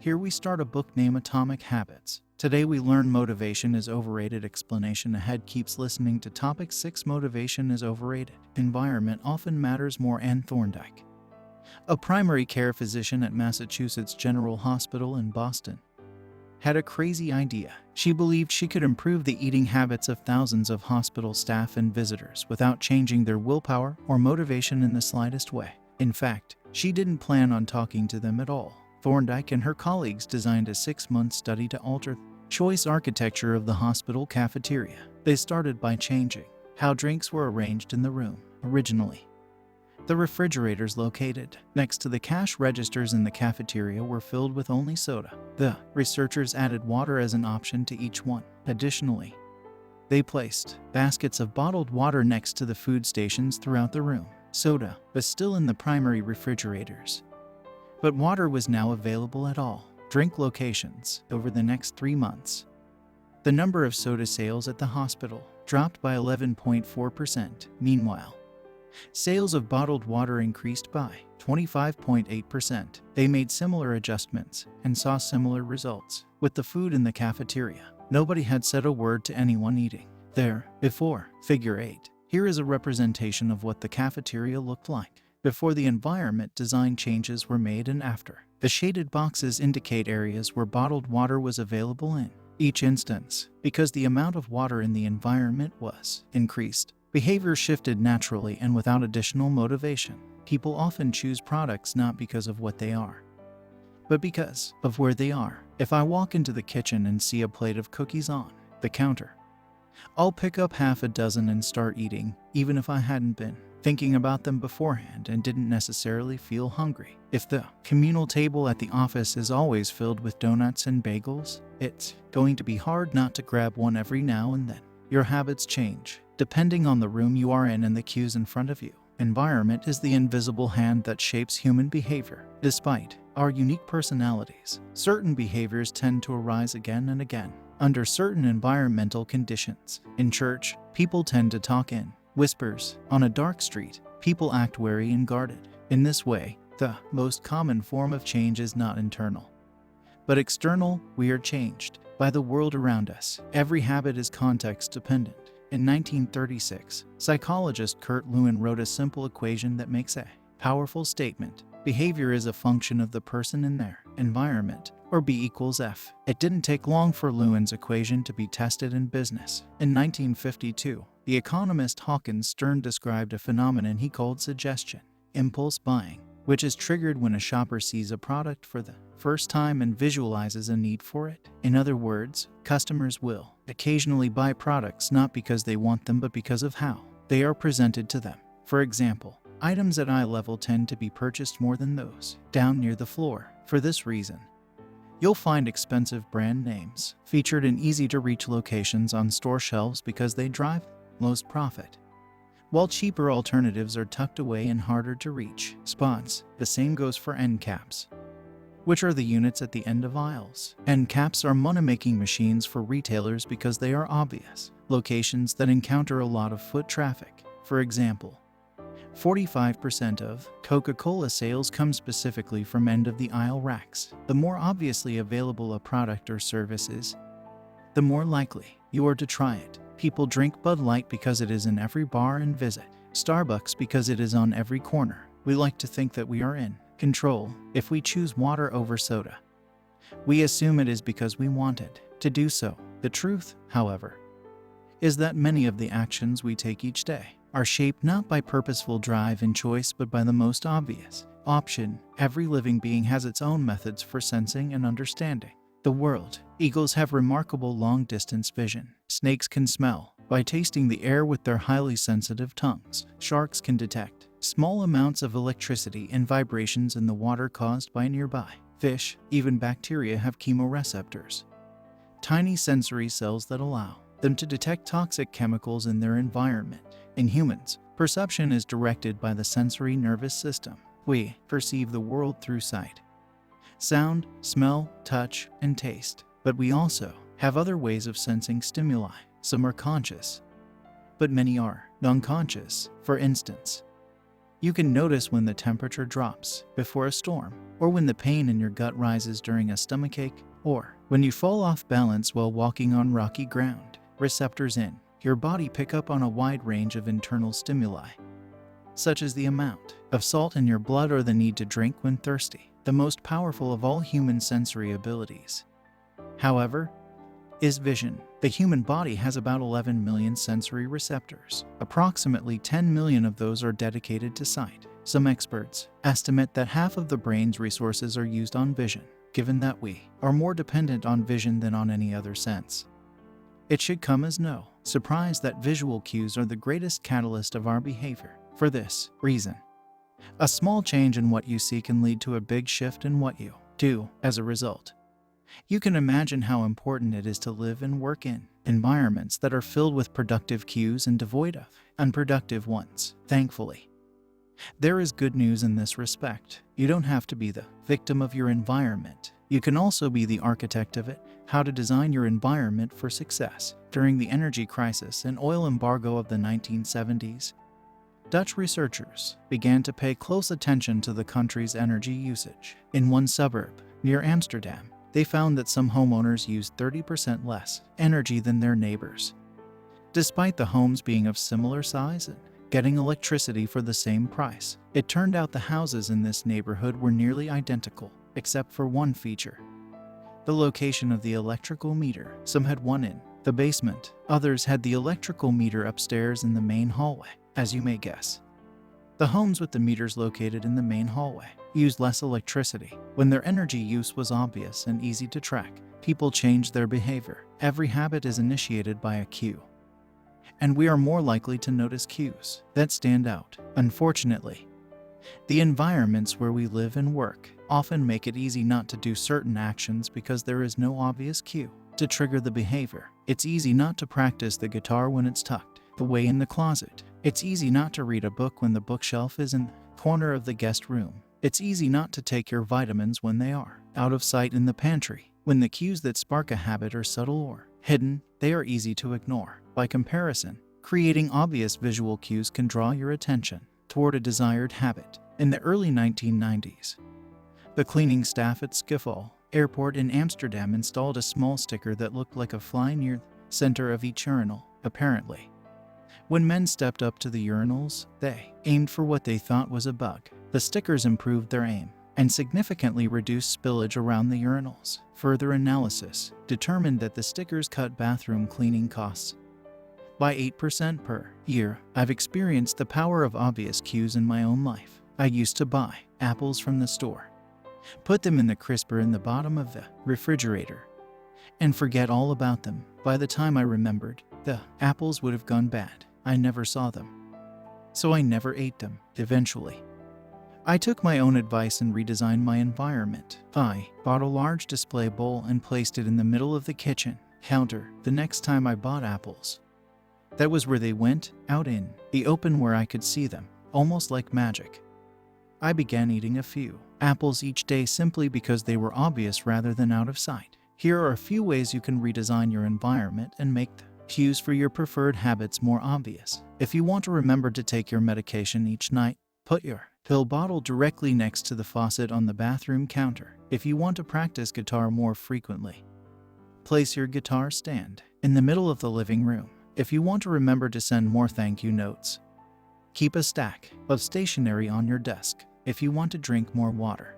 Here we start a book named Atomic Habits. Today we learn motivation is overrated. Explanation ahead. Keeps listening to Topic 6. Motivation is overrated. Environment often matters more. Anne Thorndike, a primary care physician at Massachusetts General Hospital in Boston, had a crazy idea. She believed she could improve the eating habits of thousands of hospital staff and visitors without changing their willpower or motivation in the slightest way. In fact, she didn't plan on talking to them at all. Thorndike and her colleagues designed a 6-month study to alter choice architecture of the hospital cafeteria. They started by changing how drinks were arranged in the room. Originally, the refrigerators located next to the cash registers in the cafeteria were filled with only soda. The researchers added water as an option to each one. Additionally, they placed baskets of bottled water next to the food stations throughout the room. Soda was still in the primary refrigerators, but water was now available at all drink locations. Over the next 3 months, the number of soda sales at the hospital dropped by 11.4%. Meanwhile, sales of bottled water increased by 25.8%. They made similar adjustments and saw similar results with the food in the cafeteria. Nobody had said a word to anyone eating there before. Figure 8. Here is a representation of what the cafeteria looked like before the environment design changes were made and after. The shaded boxes indicate areas where bottled water was available in each instance. Because the amount of water in the environment was increased, behavior shifted naturally and without additional motivation. People often choose products not because of what they are, but because of where they are. If I walk into the kitchen and see a plate of cookies on the counter, I'll pick up half a dozen and start eating, even if I hadn't been thinking about them beforehand and didn't necessarily feel hungry. If the communal table at the office is always filled with donuts and bagels, it's going to be hard not to grab one every now and then. Your habits change depending on the room you are in and the cues in front of you. Environment is the invisible hand that shapes human behavior. Despite our unique personalities, certain behaviors tend to arise again and again under certain environmental conditions. In church, people tend to talk in whispers. On a dark street, people act wary and guarded. In this way, the most common form of change is not internal, but external. We are changed by the world around us. Every habit is context dependent. In 1936, psychologist Kurt Lewin wrote a simple equation that makes a powerful statement. Behavior is a function of the person in their environment, or B equals F. It didn't take long for Lewin's equation to be tested in business. In 1952, the economist Hawkins Stern described a phenomenon he called suggestion impulse buying, which is triggered when a shopper sees a product for the first time and visualizes a need for it. In other words, customers will occasionally buy products not because they want them but because of how they are presented to them. For example, items at eye level tend to be purchased more than those down near the floor. For this reason, you'll find expensive brand names featured in easy-to-reach locations on store shelves because they drive most profit, while cheaper alternatives are tucked away in harder-to-reach spots. The same goes for end caps, which are the units at the end of aisles. End caps are money-making machines for retailers because they are obvious locations that encounter a lot of foot traffic. For example, 45% of Coca-Cola sales come specifically from end-of-the-aisle racks. The more obviously available a product or service is, the more likely you are to try it. People drink Bud Light because it is in every bar and visit Starbucks because it is on every corner. We like to think that we are in control. If we choose water over soda, we assume it is because we wanted to do so. The truth, however, is that many of the actions we take each day are shaped not by purposeful drive and choice but by the most obvious option. Every living being has its own methods for sensing and understanding the world. Eagles have remarkable long-distance vision. Snakes can smell by tasting the air with their highly sensitive tongues. Sharks can detect small amounts of electricity and vibrations in the water caused by nearby fish. Even bacteria have chemoreceptors, tiny sensory cells that allow them to detect toxic chemicals in their environment. In humans, perception is directed by the sensory nervous system. We perceive the world through sight, sound, smell, touch, and taste. But we also have other ways of sensing stimuli. Some are conscious, but many are unconscious. For instance, You can notice when the temperature drops before a storm, or when the pain in your gut rises during a stomachache, or when you fall off balance while walking on rocky ground. Receptors in your body pick up on a wide range of internal stimuli, such as the amount of salt in your blood or the need to drink when thirsty, the most powerful of all human sensory abilities. However, is vision. The human body has about 11 million sensory receptors. Approximately 10 million of those are dedicated to sight. Some experts estimate that half of the brain's resources are used on vision, given that we are more dependent on vision than on any other sense. It should come as no surprise that visual cues are the greatest catalyst of our behavior. For this reason, a small change in what you see can lead to a big shift in what you do as a result. You can imagine how important it is to live and work in environments that are filled with productive cues and devoid of unproductive ones. Thankfully, there is good news in this respect. You don't have to be the victim of your environment. You can also be the architect of it. How to design your environment for success. During the energy crisis and oil embargo of the 1970s, Dutch researchers began to pay close attention to the country's energy usage. In one suburb near Amsterdam, they found that some homeowners used 30% less energy than their neighbors, despite the homes being of similar size and getting electricity for the same price. It turned out the houses in this neighborhood were nearly identical, except for one feature: the location of the electrical meter. Some had one in the basement, others had the electrical meter upstairs in the main hallway. As you may guess, the homes with the meters located in the main hallway used less electricity. When their energy use was obvious and easy to track, people changed their behavior. Every habit is initiated by a cue, and we are more likely to notice cues that stand out. Unfortunately, the environments where we live and work often make it easy not to do certain actions because there is no obvious cue to trigger the behavior. It's easy not to practice the guitar when it's tucked away in the closet. It's easy not to read a book when the bookshelf is in the corner of the guest room. It's easy not to take your vitamins when they are out of sight in the pantry. When the cues that spark a habit are subtle or hidden, they are easy to ignore. By comparison, creating obvious visual cues can draw your attention toward a desired habit. In the early 1990s, the cleaning staff at Schiphol Airport in Amsterdam installed a small sticker that looked like a fly near the center of each urinal. Apparently, when men stepped up to the urinals, they aimed for what they thought was a bug. The stickers improved their aim and significantly reduced spillage around the urinals. Further analysis determined that the stickers cut bathroom cleaning costs by 8% per year. I've experienced the power of obvious cues in my own life. I used to buy apples from the store, put them in the crisper in the bottom of the refrigerator, and forget all about them. By the time I remembered, the apples would have gone bad. I never saw them, so I never ate them. Eventually, I took my own advice and redesigned my environment. I bought a large display bowl and placed it in the middle of the kitchen counter. The next time I bought apples, that was where they went, out in the open where I could see them, almost like magic. I began eating a few apples each day simply because they were obvious rather than out of sight. Here are a few ways you can redesign your environment and make the cues for your preferred habits more obvious. If you want to remember to take your medication each night, put your pill bottle directly next to the faucet on the bathroom counter. If you want to practice guitar more frequently, place your guitar stand in the middle of the living room. If you want to remember to send more thank you notes, keep a stack of stationery on your desk. If you want to drink more water,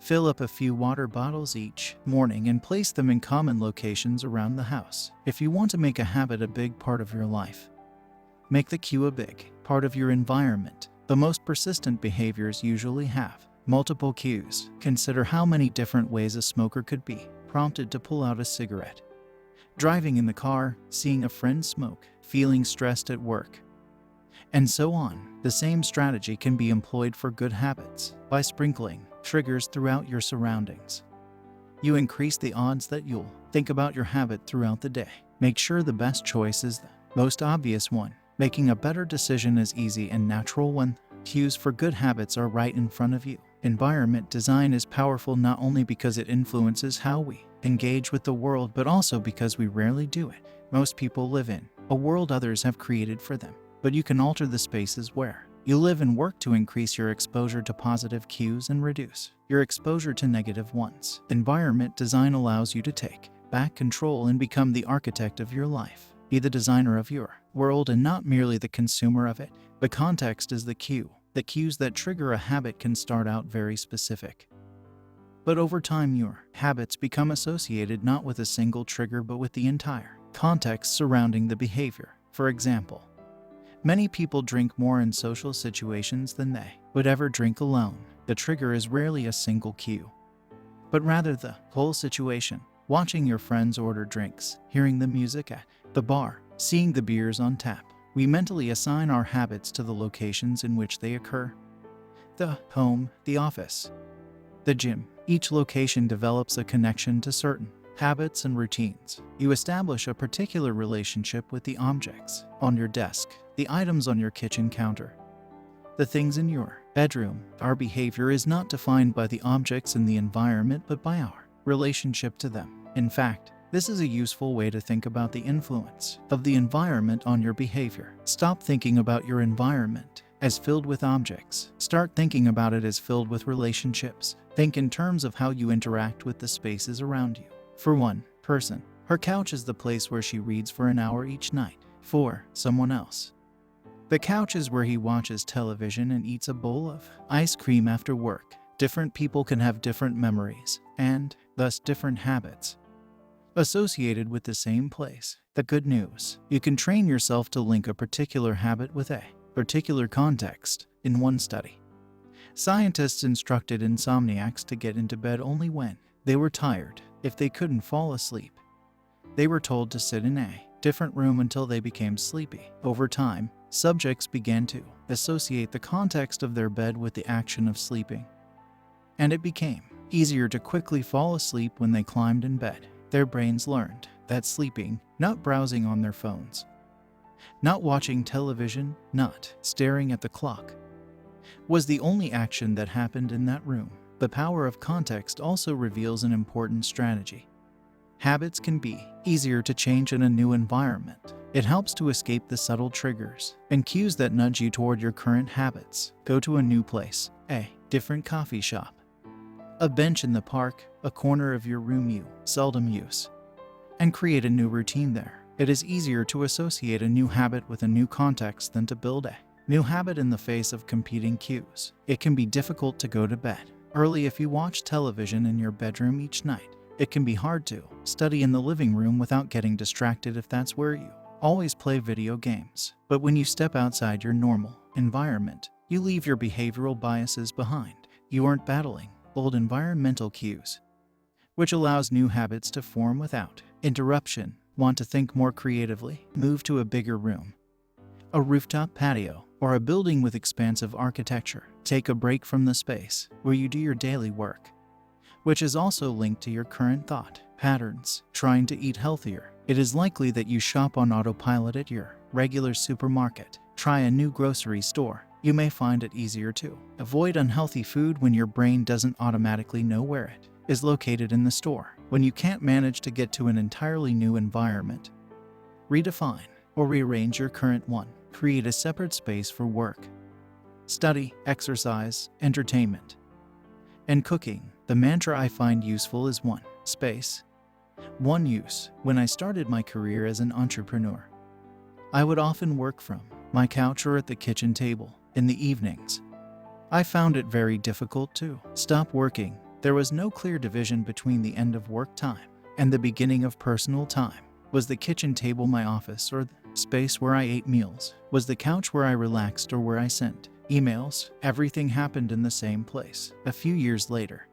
fill up a few water bottles each morning and place them in common locations around the house. If you want to make a habit a big part of your life, make the cue a big part of your environment. The most persistent behaviors usually have multiple cues. Consider how many different ways a smoker could be prompted to pull out a cigarette. Driving in the car, seeing a friend smoke, feeling stressed at work, and so on. The same strategy can be employed for good habits. By sprinkling triggers throughout your surroundings, you increase the odds that you'll think about your habit throughout the day. Make sure the best choice is the most obvious one. Making a better decision is easy and natural when cues for good habits are right in front of you. Environment design is powerful not only because it influences how we engage with the world, but also because we rarely do it. Most people live in a world others have created for them, but you can alter the spaces where You live and work to increase your exposure to positive cues and reduce your exposure to negative ones. Environment design allows you to take back control and become the architect of your life. Be the designer of your world and not merely the consumer of it. The context is the cue. The cues that trigger a habit can start out very specific. But over time, your habits become associated not with a single trigger but with the entire context surrounding the behavior. For example, many people drink more in social situations than they would ever drink alone. The trigger is rarely a single cue, but rather the whole situation. Watching your friends order drinks, hearing the music at the bar, seeing the beers on tap. We mentally assign our habits to the locations in which they occur. The home, the office, the gym. Each location develops a connection to certain habits and routines. You establish a particular relationship with the objects on your desk, the items on your kitchen counter, the things in your bedroom. Our behavior is not defined by the objects in the environment but by our relationship to them. In fact, this is a useful way to think about the influence of the environment on your behavior. Stop thinking about your environment as filled with objects. Start thinking about it as filled with relationships. Think in terms of how you interact with the spaces around you. For one person, her couch is the place where she reads for an hour each night. For someone else, the couch is where he watches television and eats a bowl of ice cream after work. Different people can have different memories and, thus, different habits associated with the same place. The good news: you can train yourself to link a particular habit with a particular context. In one study, scientists instructed insomniacs to get into bed only when they were tired. If they couldn't fall asleep, they were told to sit in a different room until they became sleepy. Over time, subjects began to associate the context of their bed with the action of sleeping, and it became easier to quickly fall asleep when they climbed in bed. Their brains learned that sleeping, not browsing on their phones, not watching television, not staring at the clock, was the only action that happened in that room. The power of context also reveals an important strategy. Habits can be easier to change in a new environment. It helps to escape the subtle triggers and cues that nudge you toward your current habits. Go to a new place, a different coffee shop, a bench in the park, a corner of your room you seldom use, and create a new routine there. It is easier to associate a new habit with a new context than to build a new habit in the face of competing cues. It can be difficult to go to bed early if you watch television in your bedroom each night. It can be hard to study in the living room without getting distracted if that's where you always play video games. But when you step outside your normal environment, you leave your behavioral biases behind. You aren't battling old environmental cues, which allows new habits to form without interruption. Want to think more creatively? Move to a bigger room, a rooftop patio, or a building with expansive architecture. Take a break from the space where you do your daily work, which is also linked to your current thought patterns. Trying to eat healthier. It is likely that you shop on autopilot at your regular supermarket. Try a new grocery store. You may find it easier to avoid unhealthy food when your brain doesn't automatically know where it is located in the store. When you can't manage to get to an entirely new environment, redefine or rearrange your current one. Create a separate space for work, study, exercise, entertainment, and cooking. The mantra I find useful is one space, one use. When I started my career as an entrepreneur, I would often work from my couch or at the kitchen table. In the evenings, I found it very difficult to stop working. There was no clear division between the end of work time and the beginning of personal time. Was the kitchen table my office or the space where I ate meals? Was the couch where I relaxed or where I sent emails? Everything happened in the same place. A few years later,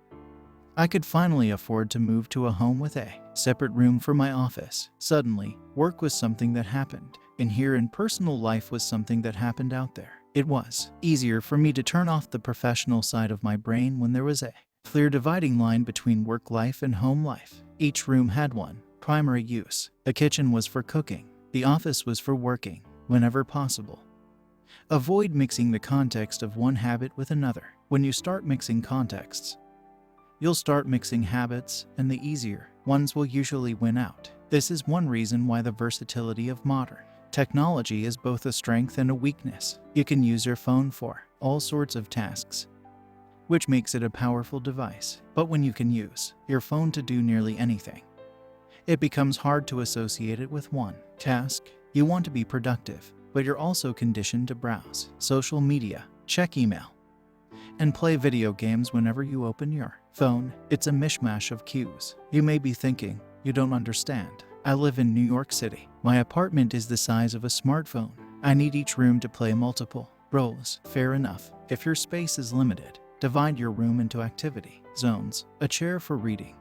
I could finally afford to move to a home with a separate room for my office. Suddenly, work was something that happened in here and personal life was something that happened out there. It was easier for me to turn off the professional side of my brain when there was a clear dividing line between work life and home life. Each room had one primary use. The kitchen was for cooking. The office was for working, whenever possible. Avoid mixing the context of one habit with another. When you start mixing contexts, you'll start mixing habits, and the easier ones will usually win out. This is one reason why the versatility of modern Technology is both a strength and a weakness. You can use your phone for all sorts of tasks, which makes it a powerful device. But when you can use your phone to do nearly anything, it becomes hard to associate it with one task. You want to be productive, but you're also conditioned to browse social media, check email, and play video games whenever you open your phone. It's a mishmash of cues. You may be thinking, you don't understand. I live in New York City. My apartment is the size of a smartphone. I need each room to play multiple roles. Fair enough. If your space is limited, divide your room into activity zones: a chair for reading,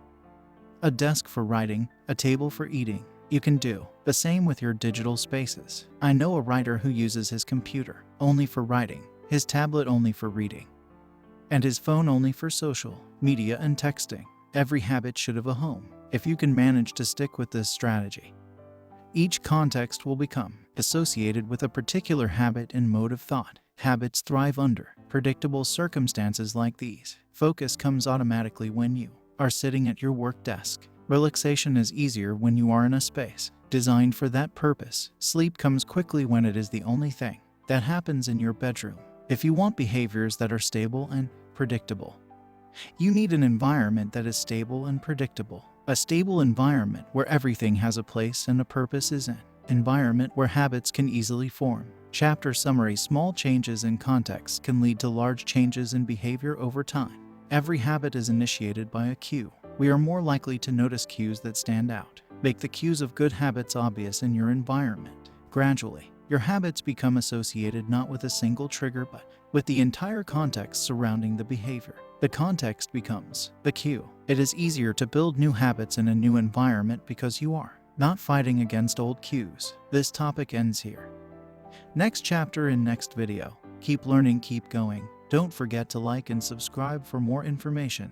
a desk for writing, a table for eating. You can do the same with your digital spaces. I know a writer who uses his computer only for writing, his tablet only for reading, and his phone only for social media and texting. Every habit should have a home. If you can manage to stick with this strategy, each context will become associated with a particular habit and mode of thought. Habits thrive under predictable circumstances like these. Focus comes automatically when you are sitting at your work desk. Relaxation is easier when you are in a space designed for that purpose. Sleep comes quickly when it is the only thing that happens in your bedroom. If you want behaviors that are stable and predictable, you need an environment that is stable and predictable. A stable environment where everything has a place and a purpose is an environment where habits can easily form. Chapter summary: small changes in context can lead to large changes in behavior over time. Every habit is initiated by a cue. We are more likely to notice cues that stand out. Make the cues of good habits obvious in your environment. Gradually, your habits become associated not with a single trigger but with the entire context surrounding the behavior. The context becomes the cue. It is easier to build new habits in a new environment because you are not fighting against old cues. This topic ends here. Next chapter in next video. Keep learning, keep going. Don't forget to like and subscribe for more information.